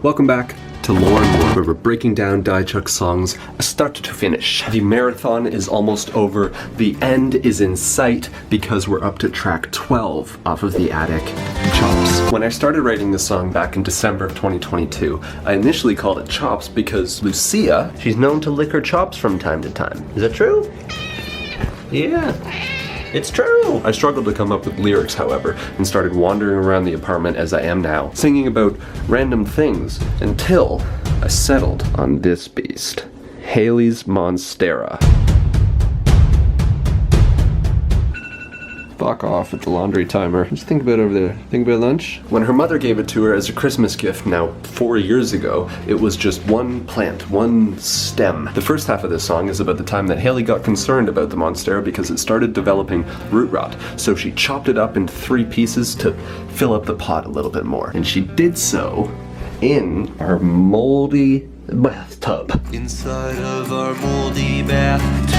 Welcome back to LORNMOR, where we're breaking down Dychuck songs start to finish. The marathon is almost over. The end is in sight because we're up to track 12 off of the Attic, Chops. When I started writing this song back in December of 2022, I initially called it Chops because Lucia, she's known to lick her chops from time to time. Is that true? Yeah. It's true! I struggled to come up with lyrics, however, and started wandering around the apartment as I am now, singing about random things, until I settled on this beast. Haley's Monstera. Fuck off with the laundry timer. Just think about it over there. Think about lunch? When her mother gave it to her as a Christmas gift now 4 years ago, it was just one plant, one stem. The first half of this song is about the time that Haley got concerned about the monstera because it started developing root rot. So she chopped it up into 3 pieces to fill up the pot a little bit more. And she did so in our moldy bathtub. Inside of our moldy bathtub.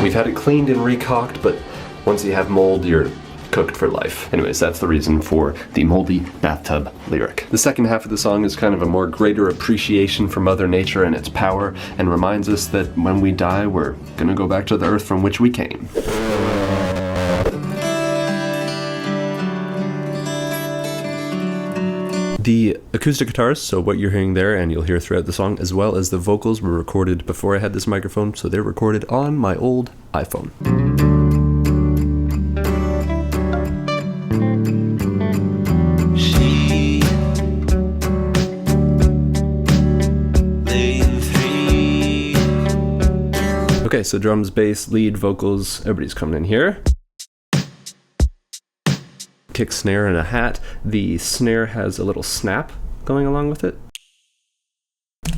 We've had it cleaned and recocked, but once you have mold, you're cooked for life. Anyways, that's the reason for the moldy bathtub lyric. The second half of the song is kind of a more greater appreciation for Mother Nature and its power, and reminds us that when we die, we're gonna go back to the earth from which we came. The acoustic guitars, so what you're hearing there and you'll hear throughout the song, as well as the vocals, were recorded before I had this microphone, so they're recorded on my old iPhone. Okay, so drums, bass, lead, vocals, everybody's coming in here. Kick, snare, and a hat. The snare has a little snap going along with it.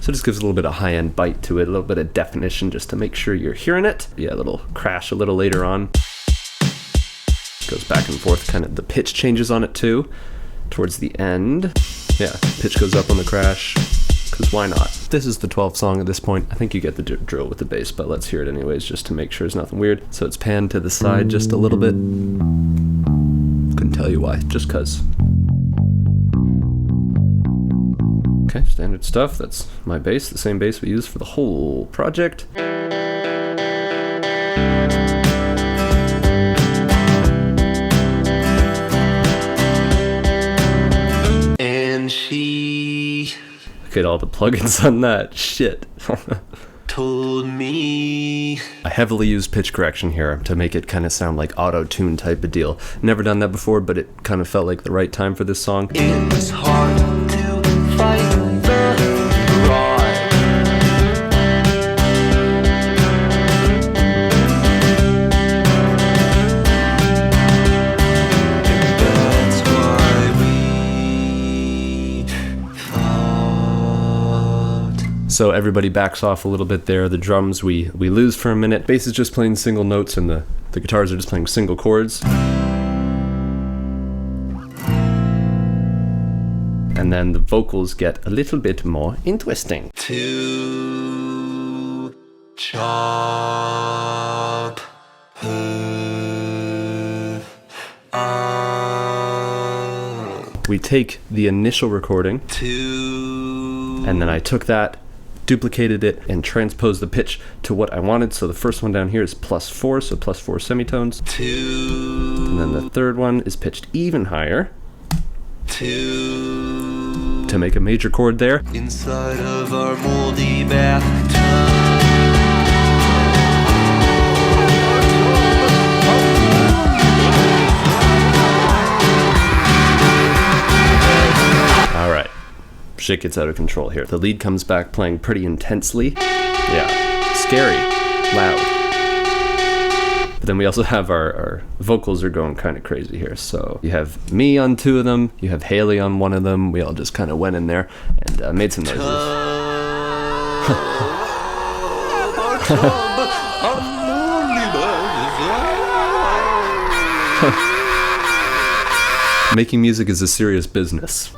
So it just gives a little bit of high-end bite to it, a little bit of definition just to make sure you're hearing it. Yeah, a little crash a little later on. Goes back and forth, kind of the pitch changes on it too. Towards the end. Yeah, pitch goes up on the crash, because why not? This is the 12th song at this point. I think you get the drill with the bass, but let's hear it anyways just to make sure there's nothing weird. So it's panned to the side just a little bit. Couldn't tell you why, just cuz. Okay, standard stuff. That's my bass, the same bass we used for the whole project. And she Look at all the plugins on that. Shit. told me. I heavily use pitch correction here to make it kind of sound like auto-tune type of deal. Never done that before, but it kind of felt like the right time for this song. It's hard to fight the ride. That's why we fought. So everybody backs off a little bit there. The drums we lose for a minute. Bass is just playing single notes and the guitars are just playing single chords. And then the vocals get a little bit more interesting. To chop her up. We take the initial recording and then I took that, duplicated it, and transposed the pitch to what I wanted. So the first one down here is +4, so +4 semitones. And then the third one is pitched even higher to make a major chord there. Inside of our moldy bathtub. All right, shit gets out of control here. The lead comes back playing pretty intensely. Yeah, scary, loud. But then we also have our vocals are going kind of crazy here. So you have me on 2 of them, you have Haley on 1 of them. We all just kind of went in there and made some noises. Making music is a serious business.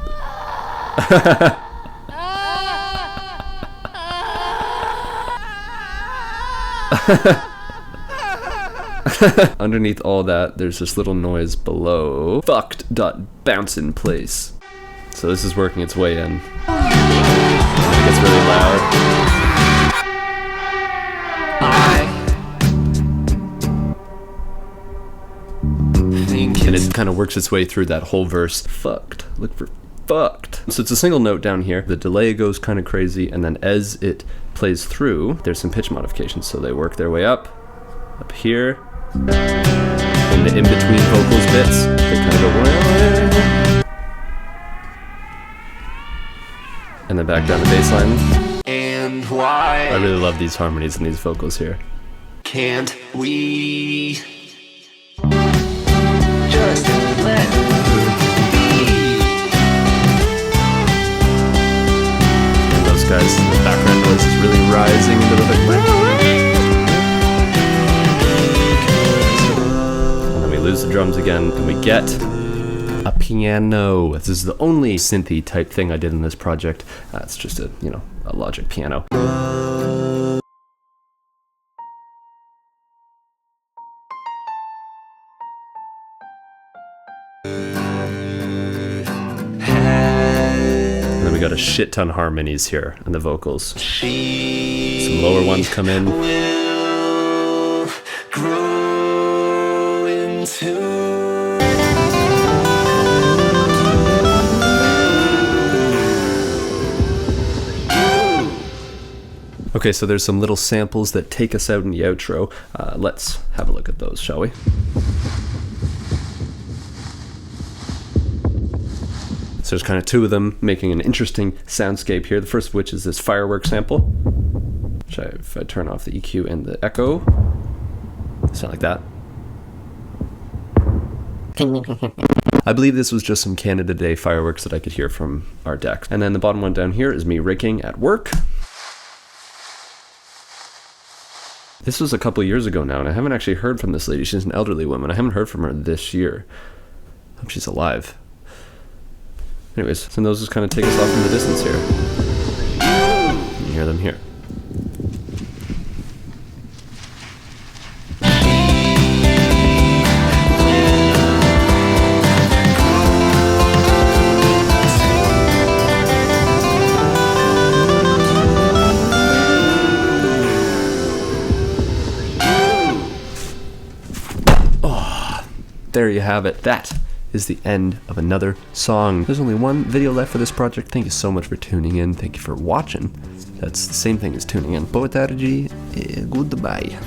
Underneath all that, there's this little noise below. Fucked dot bounce in place. So this is working its way in. It gets really loud. And it kind of works its way through that whole verse. Fucked. Look for fucked. So it's a single note down here. The delay goes kind of crazy, and then as it plays through, there's some pitch modifications. So they work their way up here. And the in-between vocals bits, they kind of go, and then back down the bass line. And why I really love these harmonies and these vocals here. can't we just let And those guys, the background noise is really rising into the and then we lose the drums again, and we get a piano. This is the only synthy type thing I did in this project. It's just a, you know, a Logic piano. And then we got a shit ton of harmonies here and the vocals. Some lower ones come in. will grow into Okay, so there's some little samples that take us out in the outro. Let's have a look at those, shall we? So there's kind of two of them making an interesting soundscape here. The first of which is this Firework sample. Which if I turn off the EQ and the echo, sound like that. I believe this was just some Canada Day fireworks that I could hear from our deck. And then the bottom one down here is me raking at work. This was a couple years ago now, and I haven't actually heard from this lady. She's an elderly woman. I haven't heard from her this year. Hope she's alive. Anyways, so those just kind of take us off in the distance here. You can hear them here. There you have it. That is the end of another song. There's only one video left for this project. Thank you so much for tuning in. Thank you for watching. That's the same thing as tuning in. But with that, goodbye.